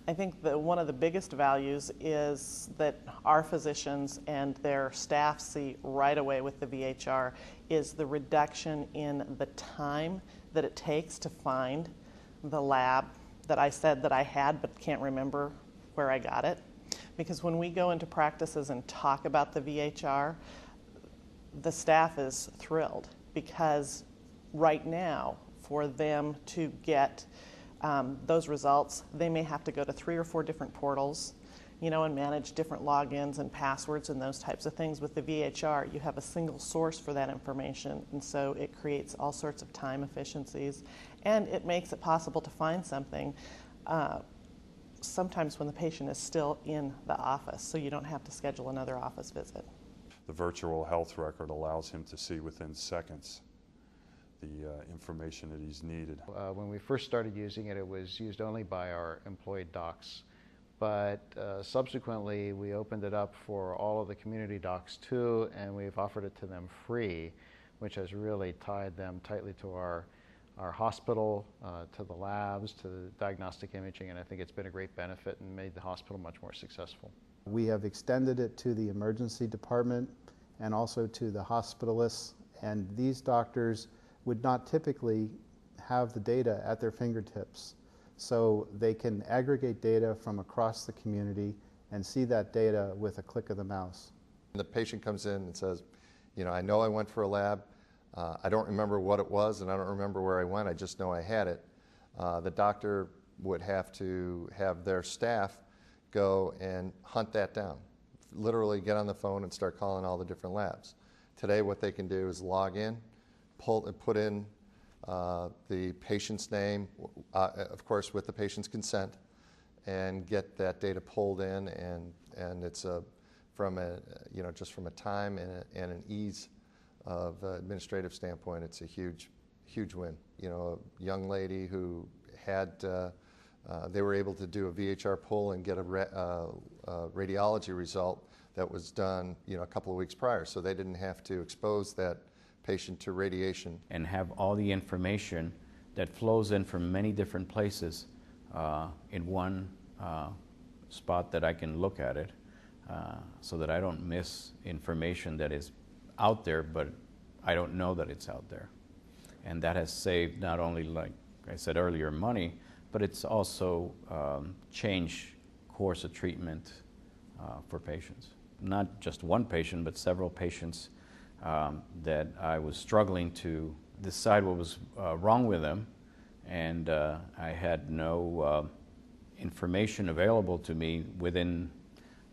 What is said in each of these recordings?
I think that one of the biggest values is that our physicians and their staff see right away with the VHR is the reduction in the time that it takes to find the lab that I said that I had but can't remember where I got it. Because when we go into practices and talk about the VHR, the staff is thrilled because right now for them to get those results, they may have to go to 3 or 4 different portals, and manage different logins and passwords and those types of things. With the VHR, you have a single source for that information, and so it creates all sorts of time efficiencies, and it makes it possible to find something sometimes when the patient is still in the office, so you don't have to schedule another office visit. The virtual health record allows him to see within seconds the information that he's needed. When we first started using it, it was used only by our employed docs. But subsequently, we opened it up for all of the community docs too, and we've offered it to them free, which has really tied them tightly to our hospital, to the labs, to the diagnostic imaging, and I think it's been a great benefit and made the hospital much more successful. We have extended it to the emergency department and also to the hospitalists, and these doctors would not typically have the data at their fingertips. So they can aggregate data from across the community and see that data with a click of the mouse. The patient comes in and says, I know I went for a lab, I don't remember what it was and I don't remember where I went, I just know I had it. The doctor would have to have their staff go and hunt that down. Literally get on the phone and start calling all the different labs. Today what they can do is log in, put in the patient's name, of course with the patient's consent, and get that data pulled in, and it's just from a time and an ease of administrative standpoint, it's a huge win. A young lady who had they were able to do a VHR pull and get a radiology result that was done a couple of weeks prior, so they didn't have to expose that patient to radiation. And have all the information that flows in from many different places in one spot that I can look at it, so that I don't miss information that is out there, but I don't know that it's out there. And that has saved not only, like I said earlier, money, but it's also changed course of treatment for patients. Not just one patient, but several patients that I was struggling to decide what was wrong with them, and I had no information available to me within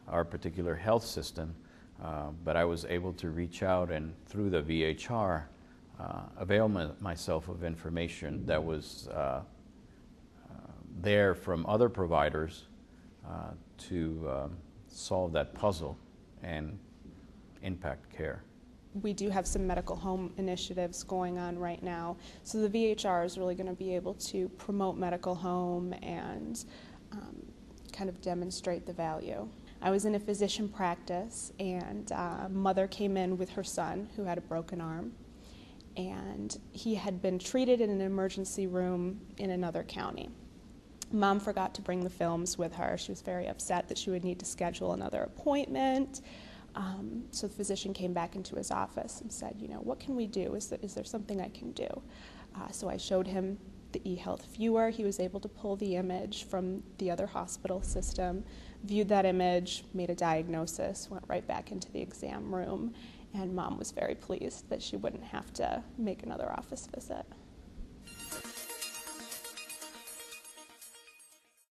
our particular health system, but I was able to reach out and through the VHR avail myself of information that was there from other providers to solve that puzzle and impact care. We do have some medical home initiatives going on right now, so the VHR is really going to be able to promote medical home and kind of demonstrate the value. I was in a physician practice, and a mother came in with her son who had a broken arm, and he had been treated in an emergency room in another county. Mom forgot to bring the films with her. She was very upset that she would need to schedule another appointment. So the physician came back into his office and said, what can we do? Is there something I can do? So I showed him the eHealth viewer. He was able to pull the image from the other hospital system, viewed that image, made a diagnosis, went right back into the exam room, and Mom was very pleased that she wouldn't have to make another office visit.